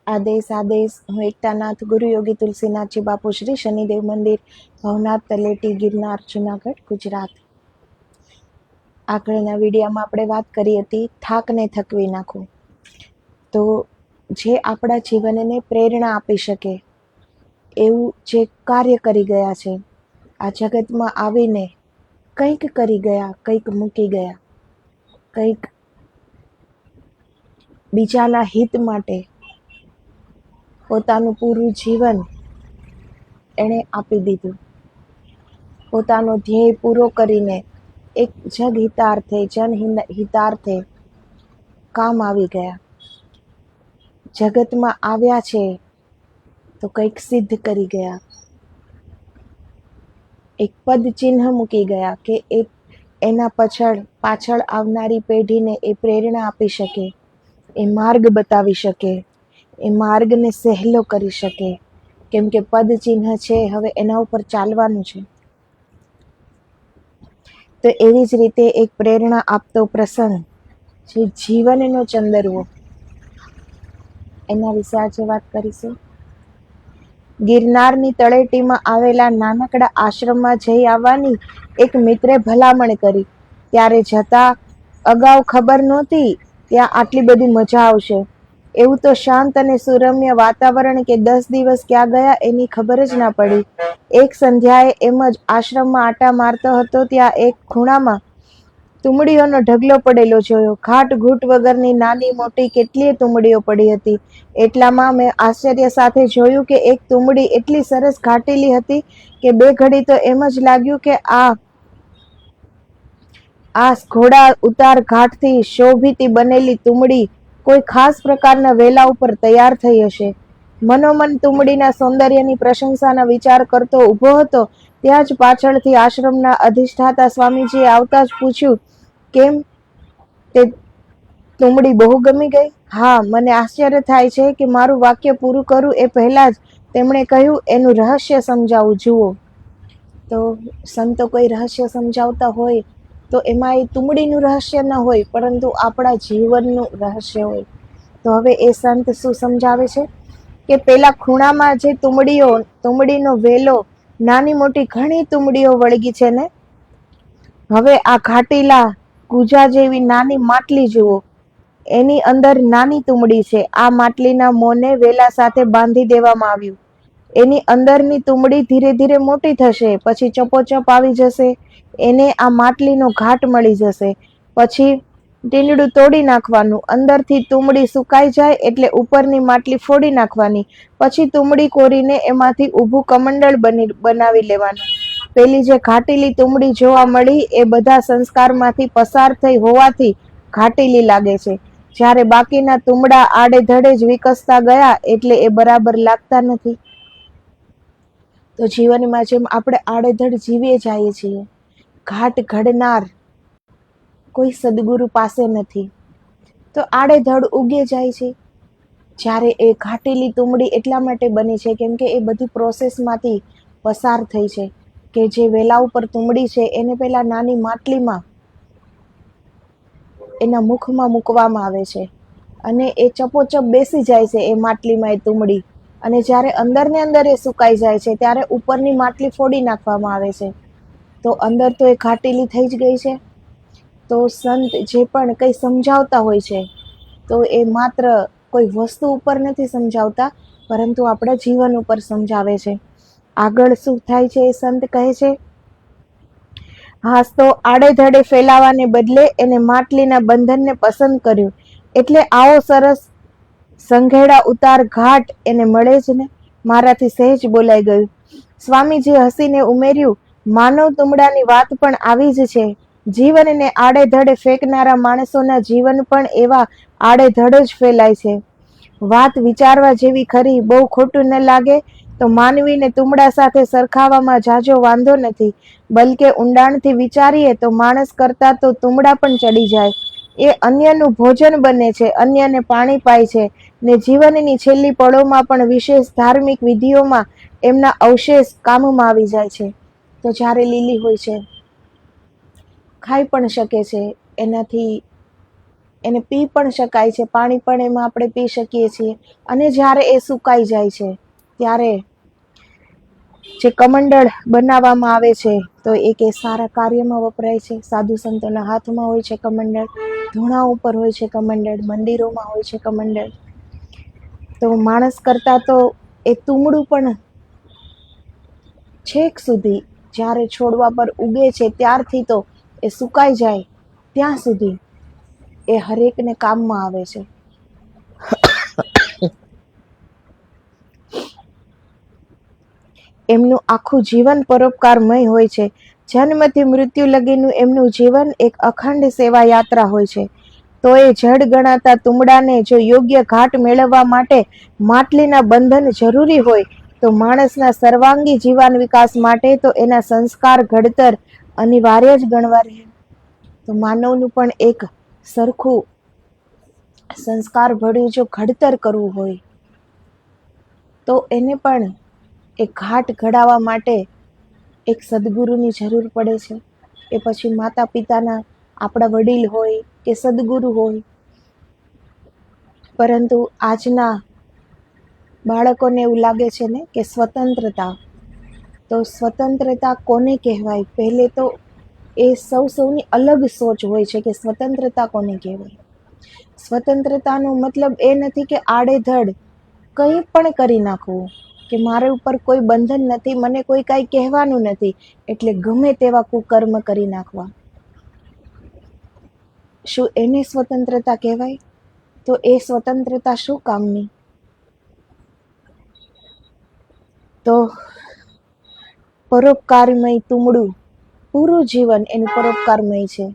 આદેશ હું એકતાનાથ ગુરુ યોગી તુલસીનાથજી બાપુ શ્રી શનિદેવ મંદિર ભવનાથ તલેટી ગિરનાર જુનાગઢ ગુજરાત. આગળના વિડીયોમાં આપણે વાત કરી હતી થાકને થકવી નાખો. તો જે આપણા જીવનને પ્રેરણા આપી શકે એવું જે કાર્ય કરી ગયા છે, આ જગતમાં આવીને કંઈક કરી ગયા, કંઈક મૂકી ગયા, કંઈક બીજાના હિત માટે પોતાનું પૂરું જીવન એણે આપી દીધું. પોતાનો ધ્યેય પૂરો કરીને એક જગહિતાર્થે, જનહિતાર્થે કામ આવી ગયા. જગતમાં આવ્યા છે તો કંઈક સિદ્ધ કરી ગયા, એક પદ ચિહ્ન મૂકી ગયા કે એના પાછળ આવનારી પેઢીને એ પ્રેરણા આપી શકે, એ માર્ગ બતાવી શકે, એ માર્ગને સહેલો કરી શકે. કેમ કે પદ ચિહ્ન છે, હવે એના ઉપર ચાલવાનું છે. તો એવી જ રીતે એક પ્રેરણા આપતો પ્રસંગ જે જીવનનો ચંદરવો, એના વિશે આજે વાત કરીશું. ગિરનારની તળેટીમાં આવેલા નાનકડા આશ્રમમાં જઈ આવવાની એક મિત્રે ભલામણ કરી. ત્યારે જતા અગાઉ ખબર નહોતી ત્યાં આટલી બધી મજા આવશે. એવું તો શાંત અને સુરમ્ય વાતાવરણ કે 10 દિવસ ક્યાં ગયા એની ખબર જ ના પડી. એક સંધ્યાએ એમ જ આશ્રમમાં આટા મારતો હતો ત્યાં એક ખૂણામાં તુમડીઓનો ઢગલો પડેલો જોયો. ઘાટ ઘૂંટ વગરની નાની મોટી કેટલીય તુમડીઓ પડી હતી. એટલામાં મેં આશ્ચર્ય સાથે જોયું કે એક તુમડી એટલી સરસ ઘાટેલી હતી કે બે ઘડી તો એમ જ લાગ્યું કે આ ઘોડા ઉતાર ઘાટથી શોભીતી બનેલી તુમડી કોઈ ખાસ પ્રકારના વેલા ઉપર તૈયાર થઈ હશે. મનોમન તુમડીના સૌંદર્યની પ્રશંસાના વિચાર કરતો ઊભો હતો ત્યાં જ પાછળથી આશ્રમના અધિષ્ઠાતા સ્વામીજીએ આવતા જ પૂછ્યું, કેમ તે તુમડી બહુ ગમી ગઈ? હા, મને આશ્ચર્ય થાય છે કે મારું વાક્ય પૂરું કરું એ પહેલા જ તેમણે કહ્યું, એનું રહસ્ય સમજાવું. જુઓ, તો સંતો કોઈ રહસ્ય સમજાવતા હોય તો એમાં એ તુમડીનું રહસ્ય ન હોય, પરંતુ આપણા જીવનનું રહસ્ય હોય. તો હવે એ સંત શું સમજાવે છે કે પેલા ખૂણામાં જે તુમડીનો વેલો, નાની મોટી ઘણી તુમડીઓ વળગી છે ને, હવે આ ઘાટીલા ગુજા જેવી નાની માટલી જુઓ, એની અંદર નાની તુમડી છે. આ માટલીના મોંને વેલા સાથે બાંધી દેવામાં આવ્યું. એની અંદરની તુમડી ધીરે ધીરે મોટી થશે, પછી ચપોચપ આવી જશે. એને આ માટલીનો ઘાટ મળી જશે. પછી ટીંડું તોડી નાખવાનું, અંદરથી તુમડી સુકાઈ જાય એટલે ઉપરની માટલી ફોડી નાખવાની. પછી તુમડી કોરીને એમાંથી ઊભું કમંડળ બનાવી લેવાનું. પેલી જે ઘાટેલી તુમડી જોવા મળી એ બધા સંસ્કારમાંથી પસાર થઈ હોવાથી ઘાટેલી લાગે છે. જ્યારે બાકીના તુમડા આડેધડે જ વિકસતા ગયા એટલે એ બરાબર લાગતા નથી. તો જીવનમાં જેમ આપણે આડેધડ જીવીએ જઈએ છીએ, ઘાટ ઘડનાર કોઈ સદગુરુ પાસે નથી, તો આડેધડ ઉગે જાય છે. જ્યારે એ ઘાટેલી તુમડી એટલા માટે બની છે કેમ કે એ બધી પ્રોસેસમાંથી પસાર થઈ છે. કે જે વેલા ઉપર તુમડી છે એને પેલા નાની માટલીમાં એના મુખમાં મૂકવામાં આવે છે અને એ ચપોચપ બેસી જાય છે એ માટલીમાં એ તુમડી. અને જ્યારે અંદરને અંદર એ સુકાઈ જાય છે ત્યારે ઉપરની માટલી ફોડી નાખવામાં આવે છે. તો અંદર તો એ ઘાટેલી થઈ જ ગઈ છે. તો સંત જે પણ કંઈ સમજાવતા હોય છે તો એ માત્ર કોઈ વસ્તુ ઉપર નથી સમજાવતા, પરંતુ આપણા જીવન ઉપર સમજાવે છે. આગળ શું થાય છે એ સંત કહે છે, હાસ તો આડેધડે ફેલાવાને બદલે એને માટલીના બંધનને પસંદ કર્યું, એટલે આવો સરસ સંઘેડા ઉતાર ઘાટ એને મળે જ ને. મારાથી સહેજ બોલાઈ ગયું. સ્વામીજી હસીને ઉમેર્યું, માનવ તુમડાની વાત પણ આવી જ છે. જીવનને આડેધડે ફેંકનારા માણસોના જીવન પણ એવા આડેધડ જ ફેલાય છે. વાત વિચારવા જેવી ખરી. બહુ ખોટું ન લાગે તો માનવીને તુમડા સાથે સરખાવવામાં જાજો વાંધો નથી. બલકે ઊંડાણથી વિચારીએ તો માણસ કરતા તો તુમડા પણ ચડી જાય. એ અન્યનું ભોજન બને છે, અન્યને પાણી પાય છે ને જીવનની છેલ્લી પળોમાં પણ વિશેષ ધાર્મિક વિધિઓમાં એમના અવશેષ કામમાં આવી જાય છે. તો જ્યારે લીલી હોય છે, ખાઈ પણ શકે છે, એનાથી એને પી પણ શકાય છે, પાણી પણ એમાં આપણે પી શકીએ છીએ. અને જ્યારે એ સુકાઈ જાય છે ત્યારે જે કમંડળ બનાવવામાં આવે છે તો એ કે સારા કાર્યમાં વપરાય છે. સાધુ સંતોના હાથમાં હોય છે કમંડળ, ધૂણા ઉપર હોય છે કમંડળ, મંદિરોમાં હોય છે કમંડળ. તો માણસ કરતા તો એ તુમડું પણ છેક સુધી જ્યારે છોડવા પર ઉગે છે ત્યારથી તો એ સુકાઈ જાય ત્યાં સુધી એ હરેકને કામમાં આવે છે. એમનું આખું જીવન પરોપકારમય હોય છે. જન્મથી મૃત્યુ લગીનું એમનું જીવન એક અખંડ સેવા યાત્રા હોય છે. તો એ જડ ગણાતા તુમડાને જો યોગ્ય ઘાટ મેળવવા માટે માટલીના બંધન જરૂરી હોય તો માણસના સર્વાંગી જીવન વિકાસ માટે તો એના સંસ્કાર ઘડતર અનિવાર્ય જ ગણવા રહે. તો માનવનું પણ એક સરખું સંસ્કાર ભર્યું જો ઘડતર કરવું હોય તો એને પણ એક ઘાટ ઘડાવવા માટે એક સદગુરુની જરૂર પડે છે. એ પછી માતા પિતાના આપણા વડીલ હોય કે સદગુરુ હોય. પરંતુ આજના બાળકોને એવું લાગે છે ને કે સ્વતંત્રતા, તો સ્વતંત્રતા કોને કહેવાય? પહેલે તો એ સૌની અલગ સોચ હોય છે કે સ્વતંત્રતા કોને કહેવાય. સ્વતંત્રતાનો મતલબ એ નથી કે આડેધડ કંઈ પણ કરી નાખવું, કે મારા ઉપર કોઈ બંધન નથી, મને કોઈ કાંઈ કહેવાનું નથી એટલે ગમે તેવા કુકર્મ કરી નાખવા. શું એને સ્વતંત્રતા કહેવાય? તો એ સ્વતંત્રતા શું કામની? તો પરોપકારમય તુમડું પૂરું જીવન એનું પરોપકારમય છે,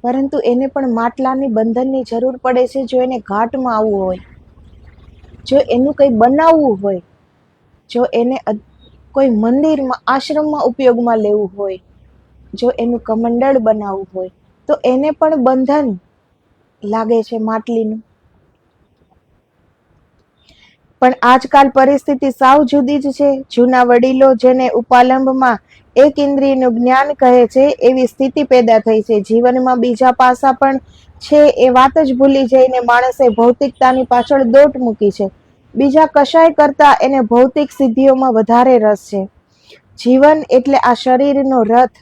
પરંતુ એને પણ માટલાની બંધનની જરૂર પડે છે. જો એને ઘાટમાં આવવું હોય, જો એનું કંઈ બનાવવું હોય, જો એને કોઈ મંદિરમાં આશ્રમમાં ઉપયોગમાં લેવું હોય, જો એનું કમંડળ બનાવવું હોય તો એને પણ બંધન લાગે છે માટલીનું. પણ આજકાલ પરિસ્થિતિ સાવ જુદી જ છે. જૂના વડીલો જેને ઉપાલંબમાં એક ઇન્દ્રિયનું જ્ઞાન કહે છે એવી સ્થિતિ પેદા થઈ છે. જીવનમાં બીજા પાસા પણ છે એ વાત જ ભૂલી જઈને માણસે ભૌતિકતાની પાછળ દોટ મૂકી છે. બીજા કશાય કરતા એને ભૌતિક સિદ્ધિઓમાં વધારે રસ છે. જીવન એટલે આ શરીરનો રથ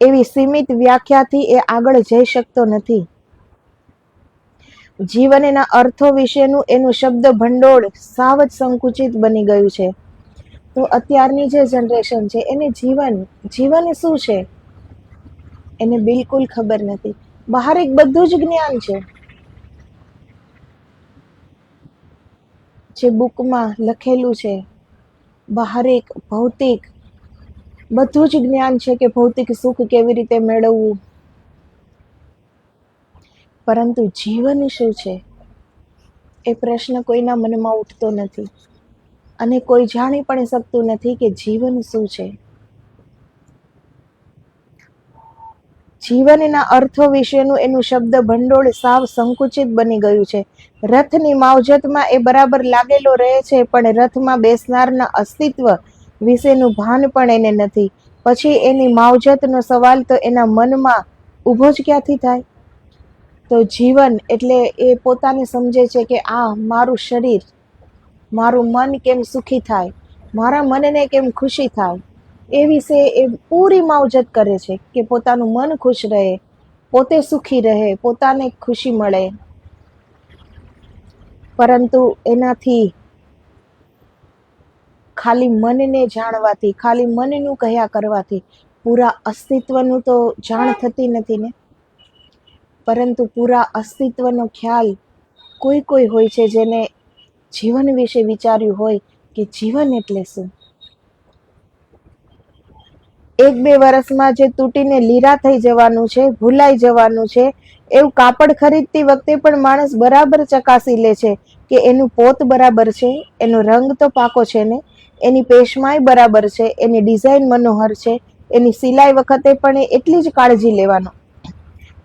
એવી સીમિત વ્યાખ્યાથી એ આગળ જઈ શકતો નથી. જીવનના અર્થો વિશેનું એનું શબ્દ ભંડોળ સાવ જ સંકુચિત બની ગયું છે. તો અત્યારની જે જનરેશન છે એને જીવન શું છે એને બિલકુલ ખબર નથી. બહાર એક બધું જ જ્ઞાન છે, જે બુકમાં લખેલું છે. બહાર એક ભૌતિક બધું જ જ્ઞાન છે કે ભૌતિક સુખ કેવી રીતે મેળવવું, પરંતુ જીવન શું છે એ પ્રશ્ન કોઈના મનમાં ઉઠતો નથી. અને કોઈ જાણી પણ શકતું નથી કે જીવન શું છે. જીવનના અર્થો વિશેનું એનું શબ્દ ભંડોળ સાવ સંકુચિત બની ગયું છે. રથની માવજતમાં એ બરાબર લાગેલો રહે છે, પણ રથમાં બેસનારના અસ્તિત્વ વિશેનું ભાન પણ એને નથી. પછી એની માવજતનો સવાલ તો એના મનમાં ઊભો જ ક્યાંથી થાય? તો જીવન એટલે એ પોતાને સમજે છે કે આ મારું શરીર, મારું મન કેમ સુખી થાય, મારા મનને કેમ ખુશી થાય, એ વિશે એ પૂરી માવજત કરે છે કે પોતાનું મન ખુશ રહે, પોતે સુખી રહે, પોતાને ખુશી મળે. પરંતુ એનાથી ખાલી મનને જાણવાથી, ખાલી મનનું કહ્યા કરવાથી પૂરા અસ્તિત્વનું તો જાણ થતી નથી ને. પરંતુ પૂરા અસ્તિત્વનો ખ્યાલ કોઈ હોય છે જેને જીવન વિશે વિચાર્યું હોય કે જીવન એટલે શું. 1-2 વર્ષમાં જે તૂટીને લીરા થઈ જવાનું છે, ભૂલાઈ જવાનું છે, એવું કાપડ ખરીદતી વખતે પણ માણસ બરાબર ચકાસી લે છે કે એનું પોત બરાબર છે, એનો રંગ તો પાકો છે ને, એની પેશમાઈ બરાબર છે, એની ડિઝાઇન મનોહર છે, એની સિલાઈ વખતે પણ એટલી જ કાળજી લેવાનો.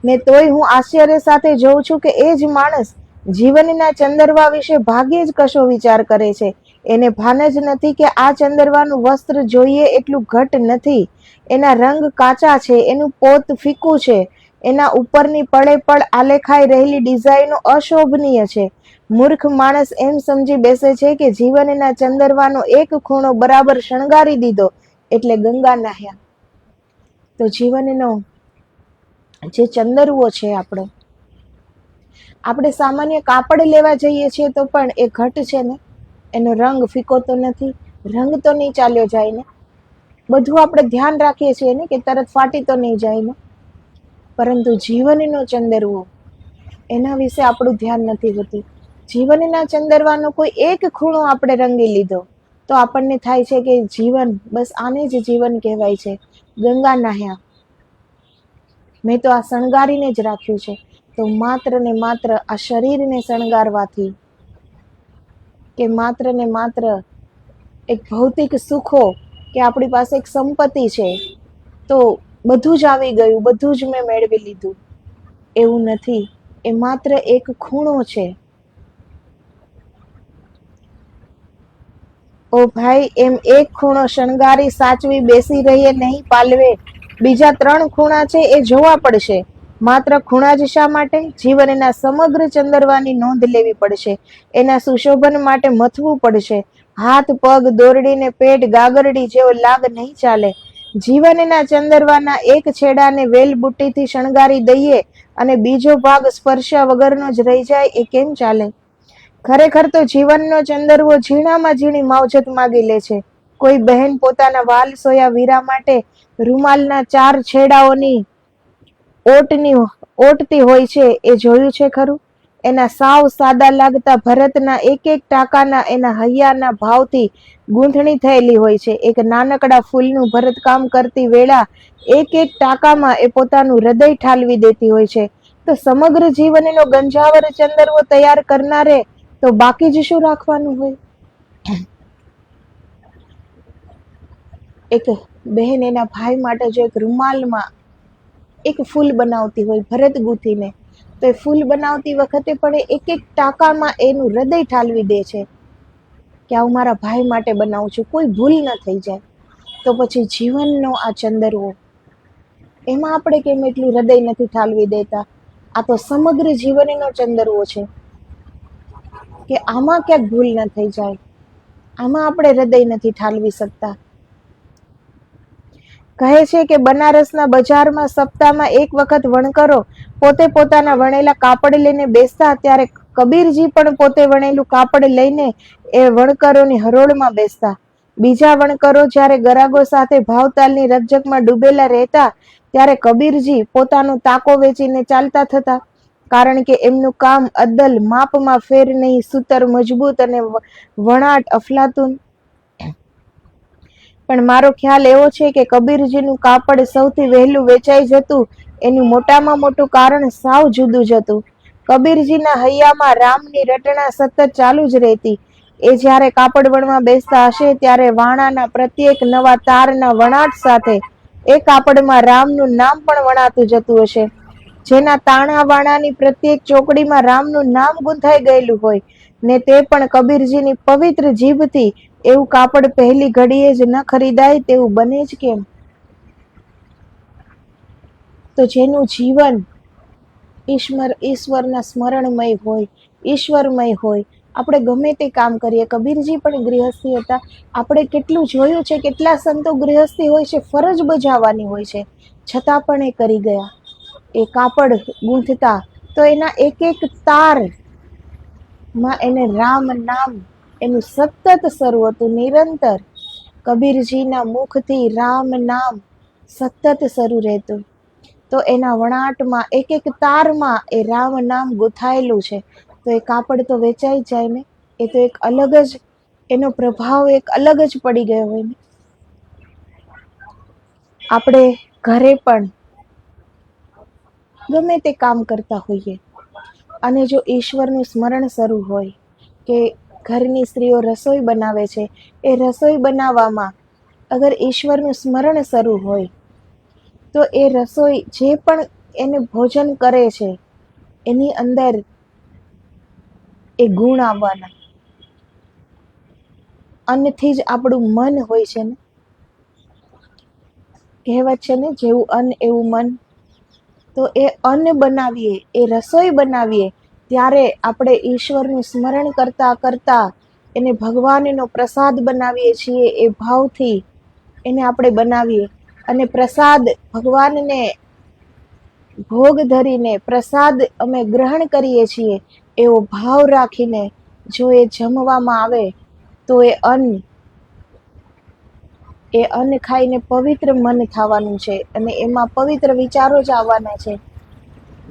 ને તોય હું આશ્ચર્ય સાથે જોઉં છું કે એ જ માણસ જીવનના ચંદરવા વિશે ભાગ્યે જ કશો વિચાર કરે છે. એને ભાન જ નથી કે આ ચંદરવાનું વસ્ત્ર જોઈએ એટલું ઘટ નથી, એના રંગ કાચા છે, એનું પોત ફીકું છે, એના ઉપરની પળે પળ આલેખાઈ રહેલી ડિઝાઇનો અશોભનીય છે. મૂર્ખ માણસ એમ સમજી બેસે છે કે જીવનના ચંદરવાનો એક ખૂણો બરાબર શણગારી દીધો એટલે ગંગા નાહ્યા. તો જીવનનો જે ચંદરવો છે આપણે સામાન્ય કાપડ લેવા જઈએ છીએ તો પણ એ ઘટ છે ને, એનો રંગ ફીકો તો નથી, રંગ તો નહીં ચાલ્યો જાય ને, બધું આપણે ધ્યાન રાખીએ છીએ ને કે તરત ફાટી તો નહીં જાય ને. પરંતુ જીવનનો ચંદરવો, એના વિશે આપણું ધ્યાન નથી હોતું. જીવનના ચંદરવાનો કોઈ એક ખૂણો આપણે રંગી લીધો તો આપણને થાય છે કે જીવન, બસ આને જ જીવન કહેવાય છે. ગંગા નાહ્યા, મેં તો આ શણગારીને જ રાખ્યું છે. તો માત્ર ને માત્ર આ શરીરને શણગારવાથી કે માત્ર ને માત્ર એક ભૌતિક સુખો કે આપણી પાસે એક સંપત્તિ છે તો બધું જ આવી ગયું, બધું જ મેં મેળવી લીધું, એવું નથી. એ માત્ર એક ખૂણો છે. ઓ ભાઈ, એમ એક ખૂણો શણગારી સાચવી બેસી રહીએ નહીં પાલવે, બીજા 3 ખૂણા છે એ જોવા પડશે. માત્ર ખૂણા જ શા માટે? જીવનના સમગ્ર ચંદરવાની નોંધ લેવી પડશે. એના સુશોભન માટે મથવું પડશે. હાથ પગ દોરડીને પેટ ગાગરડી જેવો લાગ નહીં ચાલે. જીવનના ચંદરવાના એક છેડાને વેલબુટ્ટીથી શણગારી દઈએ અને બીજો ભાગ સ્પર્શ્યા વગરનો જ રહી જાય, એ કેમ ચાલે? ખરેખર તો જીવનનો ચંદરવો ઝીણામાં ઝીણી માવજત માગી લે છે. કોઈ બહેન પોતાના વાલ સોયા વીરા માટે રૂમાલના 4 છેડાઓની ઓટતી હોય છે, એ જોયું છે ખરું? એના સાવ સાદા લાગતા ભરતના એક એક ટાંકાના એના હૈયાના ભાવથી ગૂંથણી થયેલી હોય છે. એક નાનકડા ફૂલનું ભરતકામ કરતી વેળા એક એક ટાંકામાં એ પોતાનું હૃદય ઠાલવી દેતી હોય છે. તો સમગ્ર જીવનનો ગંજાવર ચંદરવો તૈયાર કરનારે તો બાકી જ શું રાખવાનું હોય? એક બહેન એના ભાઈ માટે જો એક રૂમાલમાં એક ફૂલ બનાવતી હોય ભરત ગૂંથીને, તો એ ફૂલ બનાવતી વખતે પણ એક એક ટાંકામાં એનું હૃદય ઠાલવી દે છે કે આ હું મારા ભાઈ માટે બનાવું છું, કોઈ ભૂલ ન થઈ જાય. તો પછી જીવનનો આ ચંદરવો, એમાં આપણે કેમ એટલું હૃદય નથી ઠાલવી દેતા? આ તો સમગ્ર જીવનનો ચંદરવો છે કે આમાં ક્યાંક ભૂલ ન થઈ જાય, આમાં આપણે હૃદય નથી ઠાલવી શકતા. કહે છે કે બનારસના બજારમાં સપ્તાહમાં એક વખત વણકરો પોતે પોતાના વણેલા કાપડ લઈને બેસતા, ત્યારે કબીરજી પણ પોતે વણેલું કાપડ લઈને એ વણકરોની હરોળમાં બેસતા. બીજા વણકરો જ્યારે ગરાગો સાથે ભાવતાલની રકઝકમાં ડૂબેલા રહેતા, ત્યારે કબીરજી પોતાનો તાકો વેચીને ચાલતા થતા. કારણ કે એમનું કામ અદ્દલ માપમાં ફેર નહીં, સૂતર મજબૂત અને વણાટ અફલાતુન. પણ મારો ખ્યાલ એવો છે કે કબીરજીનું કાપડ સૌથી વહેલું વેચાઈ જતું એનું મોટામાં મોટું કારણ સાવ જુદું જ હતું. કબીરજીના હૈયામાં રામની રટણા સતત ચાલુ જ રહેતી. એ જ્યારે કાપડ વણવા બેસતા હશે ત્યારે વાણાના પ્રત્યેક નવા તારના વણાટ સાથે એ કાપડમાં રામનું નામ પણ વણાતું જતું હશે. જેના તાણા વાણાની પ્રત્યેક ચોકડીમાં રામનું નામ ગૂંથાઈ ગયેલું હોય ને તે પણ કબીરજીની પવિત્ર જીભથી, એવું કાપડ પહેલી ઘડીએ જ ન ખરીદાય તેવું બને જ કેમ? તો જેનું જીવન ઈશ્વરના સ્મરણમય હોય, ઈશ્વરમય હોય, આપણે ગમે તે કામ કરીએ. કબીરજી પણ ગૃહસ્થી હતા. આપણે કેટલું જોયું છે, કેટલા સંતો ગૃહસ્થી હોય છે, ફરજ બજાવવાની હોય છે, છતાં પણ એ કરી ગયા. એ કાપડ ગૂંથતા તો એના એક એક તાર માં એને રામ નામ એનું સતત શરૂ હતું, નિરંતર. કબીરજીના મુખથી રામ નામ સતત શરૂ રહેતું. તો એના વણાટમાં એક એક તારમાં એ રામ નામ ગૂંથાયેલું છે. તો એ કાપડ તો વેચાઈ જાય ને. એ તો એક અલગ જ, એનો પ્રભાવ એક અલગ જ પડી ગયો હોય ને. આપણે ઘરે પણ ગમે તે કામ કરતા હોઈએ અને જો ઈશ્વરનું સ્મરણ શરૂ હોય, કે ઘરની સ્ત્રીઓ રસોઈ બનાવે છે, એ રસોઈ બનાવવામાં અગર ઈશ્વરનું સ્મરણ શરૂ હોય તો એ રસોઈ જે પણ એને ભોજન કરે છે એની અંદર એ ગુણ આવવાના. અન્નથી જ આપણું મન હોય છે ને. કહેવત છે ને, જેવું અન્ન એવું મન. તો એ અન્ન બનાવીએ, એ રસોઈ બનાવીએ, ત્યારે આપણે ઈશ્વરનું સ્મરણ કરતા કરતા એને ભગવાનનો પ્રસાદ બનાવીએ છીએ. એ ભાવથી એને આપણે બનાવીએ અને પ્રસાદ ભગવાનને ભોગ ધરીને પ્રસાદ અમે ગ્રહણ કરીએ છીએ એવો ભાવ રાખીને જો એ જમવામાં આવે તો એ અન્ન ખાઈને પવિત્ર મન થવાનું છે અને એમાં પવિત્ર વિચારો જ આવવાના છે.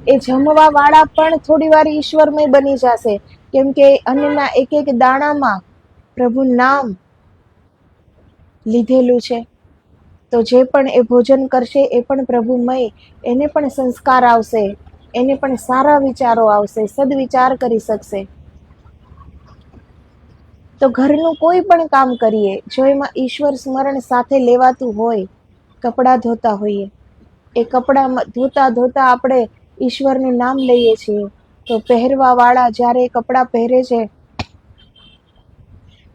એ જમવા વાળા પણ થોડી વાર ઈશ્વરમય બની જશે, કેમ કે અન્નના એક એક દાણામાં પ્રભુ નામ લીધેલું છે. તો જે પણ એ ભોજન કરશે એ પણ પ્રભુમય, એને પણ સંસ્કાર આવશે, એને પણ સારા વિચારો આવશે, સદવિચાર કરી શકશે. તો ઘરનું કોઈ પણ કામ કરીએ જો એમાં ઈશ્વર સ્મરણ સાથે લેવાતું હોય, કપડાં ધોતા હોઈએ, એ કપડાં ધોતા ધોતા આપણે ઈશ્વરનું નામ લઈએ છીએ, તો પહેરવા વાળા જ્યારે એ કપડાં પહેરે છે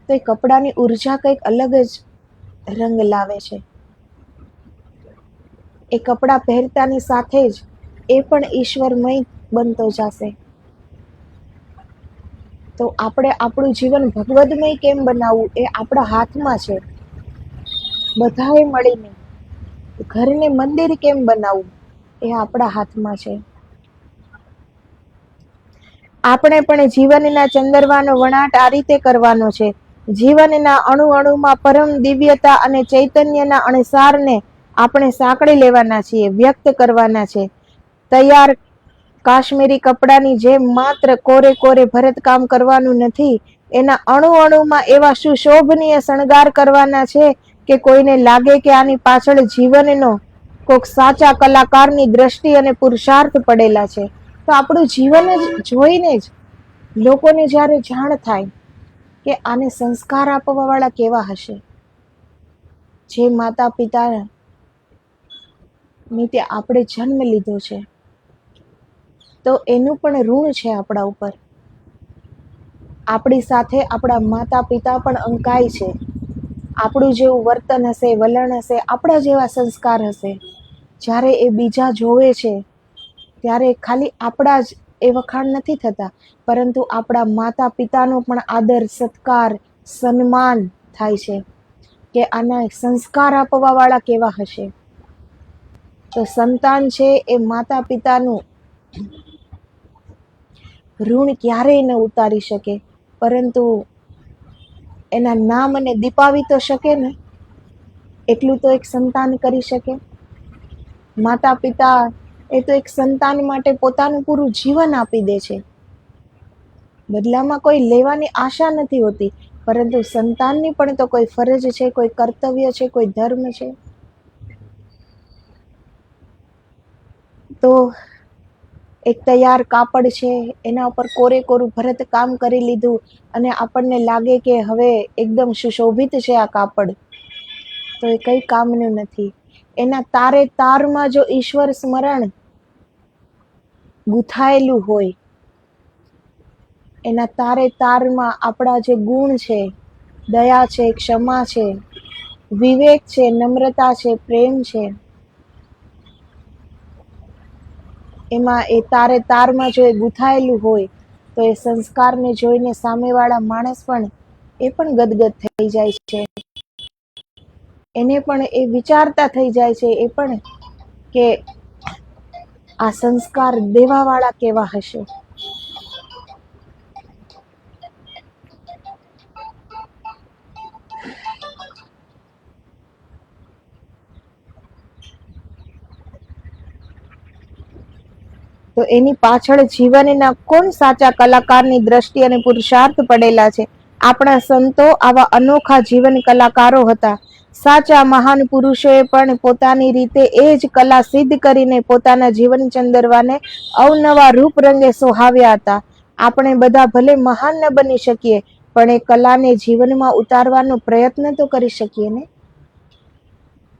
તો એ કપડાની ઉર્જા કંઈક અલગ જ રંગ લાવે છે. એ કપડાં પહેરતાની સાથે જ એ પણ ઈશ્વરમય બનતો જશે. તો આપણે આપણું જીવન ભગવદમય કેમ બનાવવું એ આપણા હાથમાં છે. બધાએ મળીને ઘરને મંદિર કેમ બનાવવું એ આપણા હાથમાં છે. આપણે પણ જીવનના ચંદરવાનો વણાટ આ રીતે કરવાનો છે. જીવનના અણુ અણુમાં પરમ દિવ્યતા અને ચૈતન્યના અણસારને આપણે સાંકળી લેવાના છીએ, વ્યક્ત કરવાના છે. તૈયાર કાશ્મીરી કપડાની જેમ માત્ર કોરે કોરે ભરતકામ કરવાનું નથી, એના અણુ અણુમાં એવા સુશોભનીય શણગાર કરવાના છે કે કોઈને લાગે કે આની પાછળ જીવનનો કોઈક સાચા કલાકારની દ્રષ્ટિ અને પુરુષાર્થ પડેલા છે. તો આપણું જીવન જ જોઈને જ લોકોને જ્યારે જાણ થાય કે આને સંસ્કાર આપવા વાળા કેવા હશે, જે માતા પિતા ની તે આપણે જન્મ લીધો છે, તો એનું પણ ઋણ છે આપણા ઉપર. આપણી સાથે આપણા માતા પિતા પણ અંકાય છે. આપણું જેવું વર્તન હશે, વલણ હશે, આપણા જેવા સંસ્કાર હશે, જ્યારે એ બીજા જોવે છે ત્યારે ખાલી આપણા જ એ વખાણ નથી થતા, પરંતુ આપણા માતા પિતાનો પણ આદર, સત્કાર, સન્માન થાય છે કે આના સંસ્કાર આપવા વાળા કેવા હશે. તો સંતાન છે એ માતા પિતાનું ઋણ ક્યારેય ન ઉતારી શકે, પરંતુ એના નામને દીપાવી તો શકે ને, એટલું તો એક સંતાન કરી શકે. માતા પિતા એ તો એક સંતાન માટે પોતાનું પૂરું જીવન આપી દે છે. બદલામાં કોઈ લેવાની આશા નથી હોતી, પરંતુ સંતાનની પણ તો કોઈ ફરજ છે, કોઈ કર્તવ્ય છે, કોઈ ધર્મ છે. તો એક તૈયાર કાપડ છે, એના ઉપર કોરે કોરું ભરત કામ કરી લીધું અને આપણને લાગે કે હવે એકદમ સુશોભિત છે આ કાપડ, તો એ કઈ કામનું નથી. એના તારે તારમાં જો ઈશ્વર સ્મરણ ગૂંથાયેલું હોય, એના તારે તારમાં આપણા જે ગુણ છે, દયા છે, ક્ષમા છે, વિવેક છે, નમ્રતા છે, પ્રેમ છે, એમાં એ તારે તારમાં જો એ ગૂંથાયેલું હોય તો એ સંસ્કારને જોઈને સામેવાળા માણસ પણ એ પણ ગદગદ થઈ જાય છે. એને પણ એ વિચારતા થઈ જાય છે એ પણ કે આ સંસ્કાર દેવાવાળા કેવા હશે. તો એની પાછળ જીવનના કોણ સાચા કલાકારની દ્રષ્ટિ અને પુરુષાર્થ પડેલા છે. આપણા સંતો આવા અનોખા જીવન કલાકારો હતા. સાચા મહાન પુરુષોએ પણ પોતાની રીતે એ જ કલા સિદ્ધ કરીને પોતાના જીવન ચંદરવાને અવનવા રૂપ રંગે સોહાવ્યા હતા. આપણે બધા ભલે મહાન ન બની શકીએ, પણ એ કલાને જીવનમાં ઉતારવાનો પ્રયત્ન તો કરી શકીએ ને.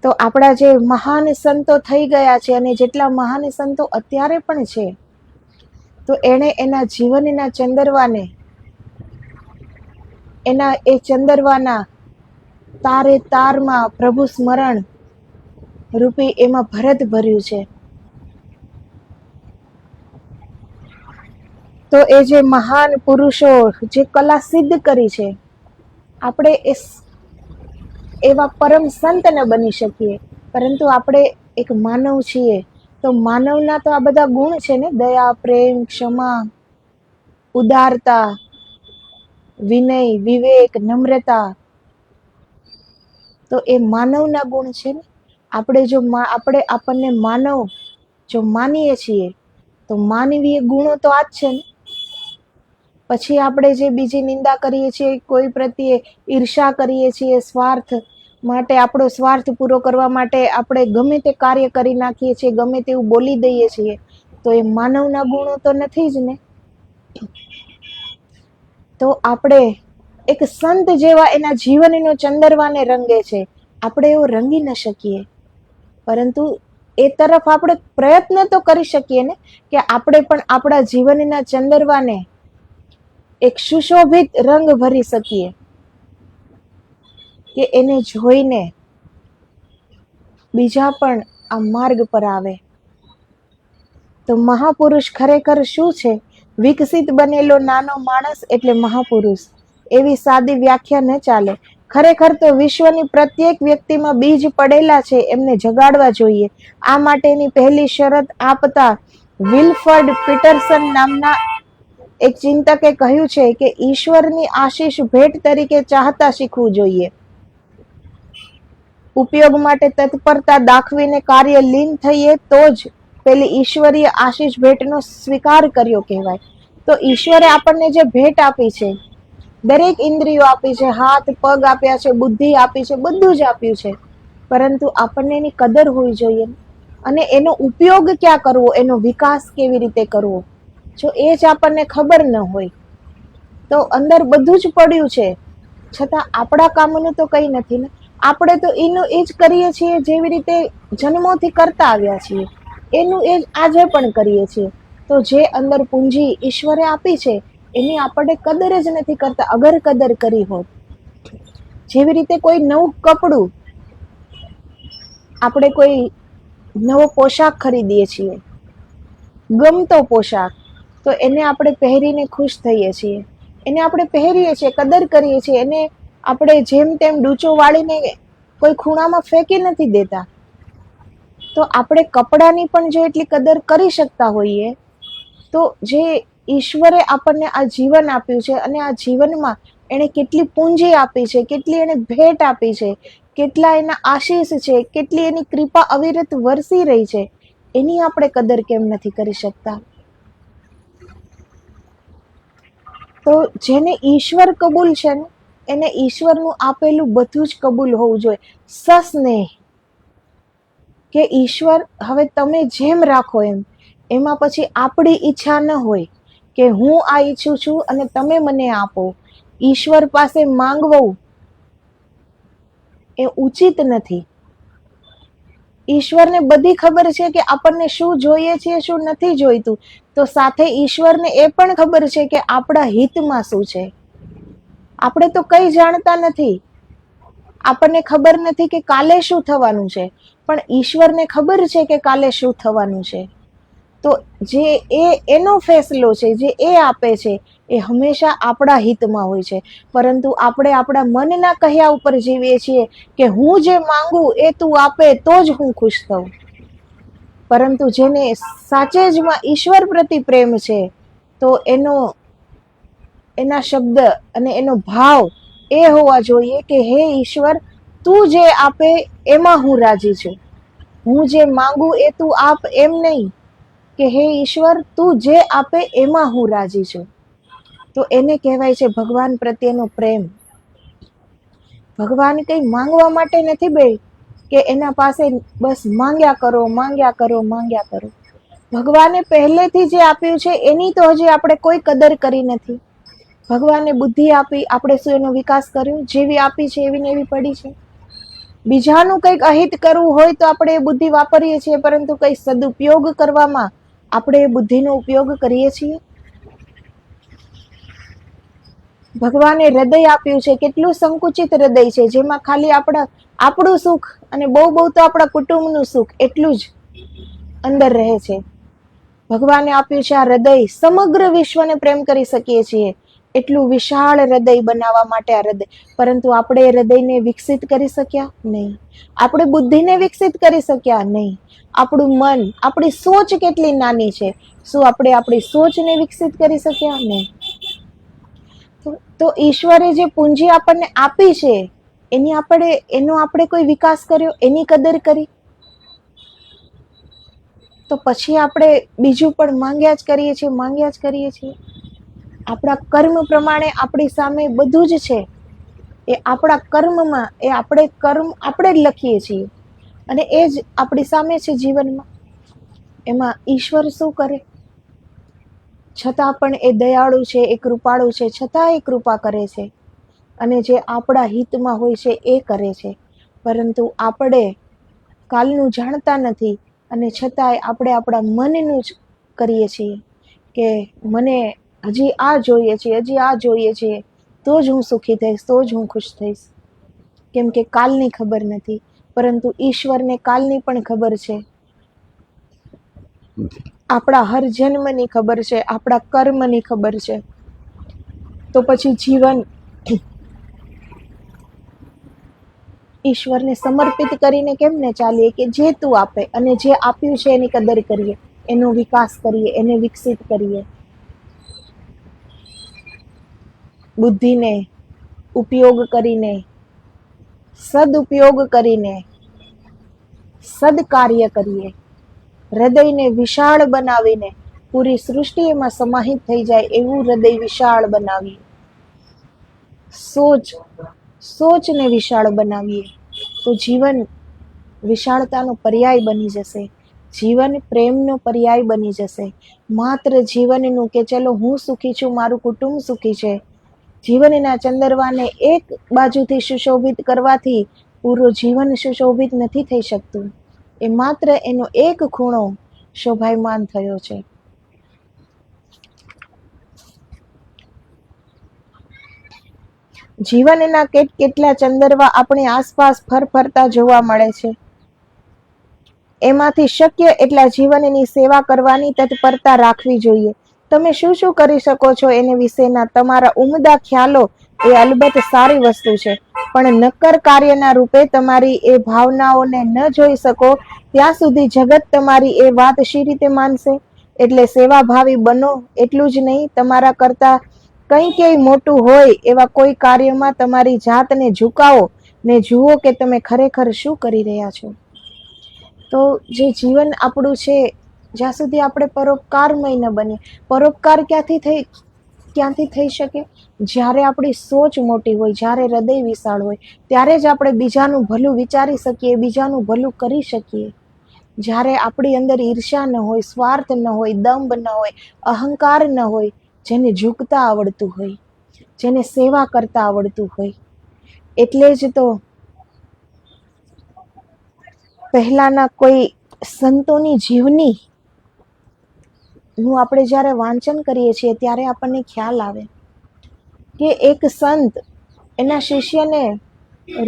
તો આપણા જે મહાન સંતો થઈ ગયા છે અને જેટલા મહાન સંતો અત્યારે પણ છે, તો એણે એના જીવનના ચંદરવાને, એના એ ચંદરવાના તારે તારમાં પ્રભુ સ્મરણ રૂપી એમાં ભરત ભર્યું છે. તો એ જે મહાન પુરુષો જે કલા સિદ્ધ કરી છે, આપણે એવા પરમ સંત ન બની શકીએ, પરંતુ આપણે એક માનવ છીએ. તો માનવના તો આ બધા ગુણ છે ને, દયા, પ્રેમ, ક્ષમા, ઉદારતા, વિનય, વિવેક, નમ્રતા. તો એ માનવના ગુણ છે ને. આપણે આપણને માનવ જો માનીએ છીએ, તો માનવીય ગુણો તો આ જ છે ને. પછી આપણે જે બીજી નિંદા કરીએ છીએ, કોઈ પ્રત્યે ઈર્ષા કરીએ છીએ, સ્વાર્થ માટે, આપણો સ્વાર્થ પૂરો કરવા માટે આપણે ગમે તે કાર્ય કરી નાખીએ છીએ, ગમે તેવું બોલી દઈએ છીએ, તો એ માનવના ગુણો તો નથી જ ને. તો આપણે એક સંત જેવા એના જીવનનો ચંદરવાને રંગે છે, આપણે એવું રંગી ન શકીએ, પરંતુ એ તરફ આપણે પ્રયત્ન તો કરી શકીએ ને, કે આપણે પણ આપણા જીવનના ચંદરવાને એક સુશોભિત રંગ ભરી શકીએ, કે એને જોઈને બીજા પણ આ માર્ગ પર આવે. તો મહાપુરુષ ખરેખર શું છે? વિકસિત બનેલો નાનો માણસ એટલે મહાપુરુષ, એવી સાદી વ્યાખ્યા ન ચાલે. ખરેખર તો વિશ્વની પ્રત્યેક વ્યક્તિમાં બીજ પડેલા છે, એમને જગાડવા જોઈએ. આ માટેની પહેલી શરત આપતા વિલફર્ડ પીટરસન નામના એક ચિંતકે કહ્યું છે કે ઈશ્વરની આશીષ ભેટ તરીકે ચાહતા શીખવું જોઈએ. ઉપયોગ માટે તત્પરતા દાખવીને કાર્ય લીન થઈએ તો જ પેલી ઈશ્વરીય આશીષ ભેટનો સ્વીકાર કર્યો કહેવાય. તો ઈશ્વરે આપણને જે ભેટ આપી છે, દરેક ઇન્દ્રિયો આપી છે, હાથ પગ આપ્યા છે, બુદ્ધિ આપી છે, બધું જ આપ્યું છે, પરંતુ આપણને એની કદર હોવી જોઈએ, અને એનો ઉપયોગ ક્યાં કરવો, એનો વિકાસ કેવી રીતે કરવો, જો એ જ આપણને ખબર ન હોય, તો અંદર બધું જ પડ્યું છે, છતાં આપણા કામનું તો કંઈ નથી ને. આપણે તો એનું એ જ કરીએ છીએ જેવી રીતે જન્મોથી કરતા આવ્યા છીએ, એનું એ જ આજે પણ કરીએ છીએ. તો જે અંદર પૂંજી ઈશ્વરે આપી છે, એની આપણે કદર જ નથી કરતા. અગર કદર કરી હોત, જેવી રીતે કોઈ નવું કપડું, આપણે કોઈ નવો પોશાક ખરીદીએ છીએ, ગમતો પોશાક, તો એને આપણે પહેરીને ખુશ થઈએ છીએ, એને આપણે પહેરીએ છીએ, કદર કરીએ છીએ, એને આપણે જેમ તેમ ડૂચો વાળીને કોઈ ખૂણામાં ફેંકી નથી દેતા. તો આપણે કપડાની પણ જો એટલી કદર કરી શકતા હોઈએ, તો જે ઈશ્વરે આપણને આ જીવન આપ્યું છે, અને આ જીવનમાં એણે કેટલી પૂંજી આપી છે, કેટલી એને ભેટ આપી છે, કેટલા એના આશીષ છે, કેટલી એની કૃપા અવિરત વરસી રહી છે, એની આપણે કદર કેમ નથી કરી શકતા? તો જેને ઈશ્વર કબૂલ છે ને, એને ઈશ્વરનું આપેલું બધું જ કબૂલ હોવું જોઈએ. સસ્નેહ, કે ઈશ્વર હવે તમે જેમ રાખો એમ, એમાં પછી આપણી ઈચ્છા ન હોય કે હું આ ઈચ્છું છું અને તમે મને આપો. ઈશ્વર પાસે માંગવું એ ઉચિત નથી. ઈશ્વરને બધી ખબર છે કે આપણને શું જોઈએ છે, શું નથી જોઈતું, તો સાથે ઈશ્વરને એ પણ ખબર છે કે આપણા હિતમાં શું છે. આપણે તો કંઈ જાણતા નથી, આપણને ખબર નથી કે કાલે શું થવાનું છે, પણ ઈશ્વરને ખબર છે કે કાલે શું થવાનું છે. તો જે એનો ફેસલો છે, જે એ આપે છે, એ હંમેશા આપણા હિતમાં હોય છે. પરંતુ આપણે આપણા મનના કહ્યા ઉપર જીવીએ છીએ કે હું જે માંગુ એ તું આપે તો જ હું ખુશ થઉં. પરંતુ જેને સાચે જ ઈશ્વર પ્રતિ પ્રેમ છે, તો એના શબ્દ અને એનો ભાવ એ હોવા જોઈએ કે હે ઈશ્વર, તું જે આપે એમાં હું રાજી છું. હું જે માંગુ એ તું આપ, એમ નહીં કે હે ઈશ્વર, તું જે આપે એમાં હું રાજી છું. તો એને કહેવાય છે ભગવાન પ્રત્યેનો પ્રેમ. ભગવાન કંઈ માંગવા માટે નથી બે કે એના પાસે બસ માંગ્યા કરો, માંગ્યા કરો, માંગ્યા કરો. ભગવાને પહેલેથી જે આપ્યું છે એની તો હજી આપણે કોઈ કદર કરી નથી. ભગવાને બુદ્ધિ આપી, આપણે શું એનો વિકાસ કર્યો? જેવી આપી છે એવી ને એવી પડી છે. બીજાનું કંઈક અહિત કરવું હોય તો આપણે એ બુદ્ધિ વાપરીએ છીએ, પરંતુ કંઈ સદુપયોગ કરવામાં આપણે એ બુદ્ધિનો ઉપયોગ કરીએ છીએ? ભગવાને હૃદય આપ્યું છે, કેટલું સંકુચિત હૃદય છે, જેમાં ખાલી આપણું સુખ અને બહુ તો આપણા કુટુંબનું સુખ એટલું જ અંદર રહે છે. ભગવાને આપ્યું છે આ હૃદય, સમગ્ર વિશ્વને પ્રેમ કરી શકીએ છીએ એટલું વિશાળ હૃદય બનાવવા માટે આ હૃદય, પરંતુ આપણે એ હૃદયને વિકસિત કરી શક્યા નહીં. આપણે બુદ્ધિને વિકસિત કરી શક્યા નહીં. આપણું મન, આપણી સોચ કેટલી નાની છે, શું આપણે આપણી સોચને વિકસિત કરી શક્યા નહીં? તો ઈશ્વરે જે પૂંજી આપણને આપી છે એનો આપણે કોઈ વિકાસ કર્યો, એની કદર કરી? તો પછી આપણે બીજું પણ માંગ્યા જ કરીએ છીએ. આપણા કર્મ પ્રમાણે આપણી સામે બધું જ છે. એ આપણા કર્મમાં આપણે જ લખીએ છીએ અને એ જ આપણી સામે છે જીવનમાં. એમાં ઈશ્વર શું કરે? છતાં પણ એ દયાળુ છે, એ કૃપાળુ છે, છતાં એ કૃપા કરે છે અને જે આપણા હિતમાં હોય છે એ કરે છે. પરંતુ આપણે કાલનું જાણતા નથી અને છતાંય આપણે આપણા મનનું જ કરીએ છીએ કે મને હજી આ જોઈએ છે, તો જ હું સુખી થઈશ, તો જ હું ખુશ થઈશ. કેમ કે કાલની ખબર નથી, પરંતુ ઈશ્વરને કાલની પણ ખબર છે, આપણા હર જન્મની ખબર છે, આપણા કર્મની ખબર છે. તો પછી જીવન ઈશ્વરને સમર્પિત કરીને કેમ ને ચાલીએ કે જે તું આપે અને જે આપ્યું છે એની કદર કરીએ, એનો વિકાસ કરીએ, એને વિકસિત કરીએ. બુદ્ધિને ઉપયોગ કરીને, સદઉપયોગ કરીને સદકાર્ય કરીએ. હૃદયને વિશાળ બનાવીને પૂરી સૃષ્ટિ એમાં સમાહિત થઈ જાય એવું હૃદય વિશાળ બનાવીએ. સોચને વિશાળ બનાવીએ તો જીવન વિશાળતાનો પર્યાય બની જશે. જીવન પ્રેમનો પર્યાય બની જશે. માત્ર જીવનનું કે ચલો હું સુખી છું, મારું કુટુંબ સુખી છે, જીવનના ચંદરવાને એક બાજુથી સુશોભિત કરવાથી પૂરો જીવન સુશોભિત નથી થઈ શકતું. એ માત્ર એનો એક ખૂણો શોભાયમાન થયો છે. જીવનના કેટલા ચંદરવા આપણી આસપાસ ફરફરતા જોવા મળે છે. એમાંથી શક્ય એટલા જીવનની સેવા કરવાની તત્પરતા રાખવી જોઈએ. તમે શું શું કરી શકો છો એને વિશેના તમારા ઉમદા ખ્યાલો એ અલબત્ત સારી વસ્તુ છે, પણ નક્કર કાર્યના રૂપે તમારી એ ભાવનાઓને ન જોઈ શકો ત્યાં સુધી જગત તમારી એ વાત શી રીતે માનશે? એટલે સેવાભાવી બનો. એટલું જ નહીં, તમારા કરતા કંઈ મોટું હોય એવા કોઈ કાર્યમાં તમારી જાતને ઝુકાવો ને જુઓ કે તમે ખરેખર શું કરી રહ્યા છો. તો જે જીવન આપણું છે, જ્યાં સુધી આપણે પરોપકારમય ન બનીએ, પરોપકાર ક્યાંથી થઈ શકે? જ્યારે આપણી સોચ મોટી હોય, જ્યારે હૃદય વિશાળ હોય, ત્યારે જ આપણે બીજાનું ભલું વિચારી શકીએ, બીજાનું ભલું કરી શકીએ. જ્યારે આપણી અંદર ઈર્ષ્યા ન હોય, સ્વાર્થ ન હોય, દંભ ન હોય, અહંકાર ન હોય, જેને ઝૂકતા આવડતું હોય, જેને સેવા કરતા આવડતું હોય. એટલે જ તો પહેલાના કોઈ સંતોની જીવની નું આપણે જ્યારે વાંચન કરીએ છીએ ત્યારે આપણને ખ્યાલ આવે કે એક સંત એના શિષ્યને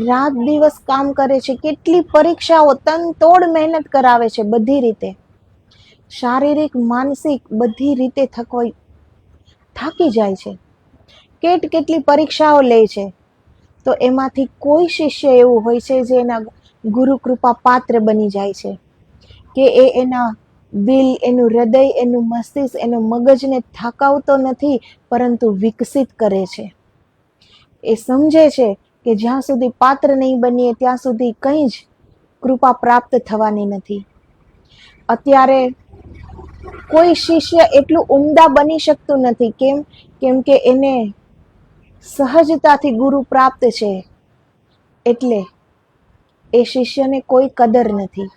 રાત દિવસ કામ કરે છે, કેટલી પરીક્ષાઓ, તનતોડ મહેનત કરાવે છે, બધી રીતે, શારીરિક, માનસિક, બધી રીતે થાકી જાય છે. કેટલી પરીક્ષાઓ લે છે. તો એમાંથી કોઈ શિષ્ય એવું હોય છે જે એના ગુરુ કૃપા પાત્ર બની જાય છે કે એના દિલ, એનું હૃદય, એનું મસ્તિષ્ક, એનું મગજને થાકાવતો નથી, પરંતુ વિકસિત કરે છે. એ સમજે છે કે જ્યાં સુધી પાત્ર નહીં બનીએ ત્યાં સુધી કંઈ જ કૃપા પ્રાપ્ત થવાની નથી. અત્યારે કોઈ શિષ્ય એટલું ઉમદા બની શકતું નથી. કેમ કે એને સહજતાથી ગુરુ પ્રાપ્ત છે, એટલે એ શિષ્યને કોઈ કદર નથી.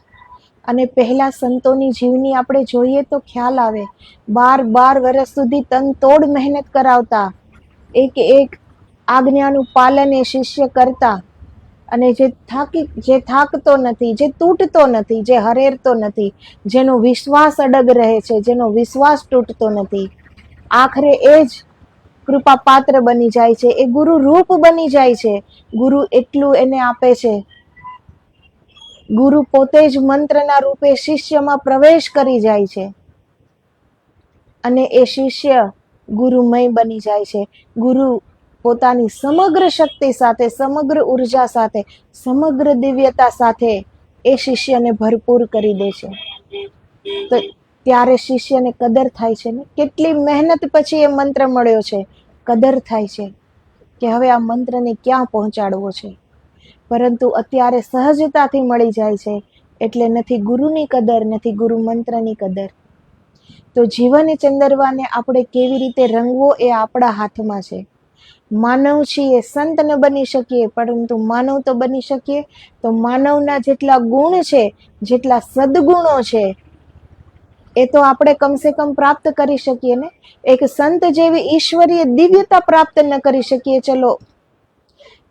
અને પહેલા સંતોની જીવની આપણે જોઈએ તો ખ્યાલ આવે. 12 વર્ષ સુધી તનતોડ મહેનત કરાવતા, એક આજ્ઞાનું પાલન એ શિષ્ય કરતા, અને જે થાકતો નથી, જે તૂટતો નથી, જે હરેરતો નથી, જેનો વિશ્વાસ અડગ રહે છે, જેનો વિશ્વાસ તૂટતો નથી, આખરે એ જ કૃપા પાત્ર બની જાય છે. એ ગુરુ રૂપ બની જાય છે. ગુરુ એટલું એને આપે છે. ગુરુ પોતે જ મંત્રના રૂપે શિષ્યમાં પ્રવેશ કરી જાય છે. અને એ શિષ્ય ગુરુમય બની જાય છે. ગુરુ પોતાની સમગ્ર શક્તિ સાથે, સમગ્ર ઉર્જા સાથે, સમગ્ર દિવ્યતા સાથે એ શિષ્યને ભરપૂર કરી દે છે. તો ત્યારે શિષ્યને કદર થાય છે ને, કેટલી મહેનત પછી એ મંત્ર મળ્યો છે, કદર થાય છે કે હવે આ મંત્રને ક્યાં પહોંચાડવો છે. પરંતુ અત્યારે સહજતાથી મળી જાય છે, એટલે નથી ગુરુની કદર, નથી ગુરુ મંત્રની કદર. તો જીવન ચંદરવાને આપણે કેવી રીતે રંગવો એ આપણા હાથમાં છે. માનવ છીએ, સંત ન બની શકીએ, પરંતુ માનવ તો બની શકીએ. તો માનવના જેટલા ગુણ છે, જેટલા સદગુણો છે, એ તો આપણે કમસે કમ પ્રાપ્ત કરી શકીએ ને. એક સંત જેવી ઈશ્વરીય દિવ્યતા પ્રાપ્ત ન કરી શકીએ, ચલો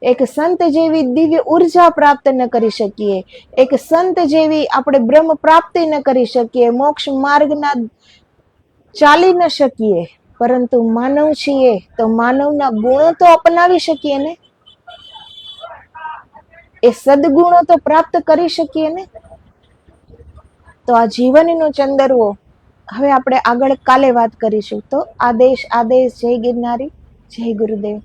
એક સંત જેવી દિવ્ય ઉર્જા પ્રાપ્ત ન કરી શકીએ, એક સંત જેવી આપણે બ્રહ્મ પ્રાપ્તિ ન કરી શકીએ, મોક્ષ માર્ગના ચાલી ન શકીએ, પરંતુ માનવ છીએ તો માનવના ગુણો તો અપનાવી શકીએ ને, એ સદગુણો તો પ્રાપ્ત કરી શકીએ ને. તો આ જીવનનો ચંદરવો હવે આપણે આગળ કાલે વાત કરીશું. તો આદેશ, જય ગિરનારી, જય ગુરુદેવ.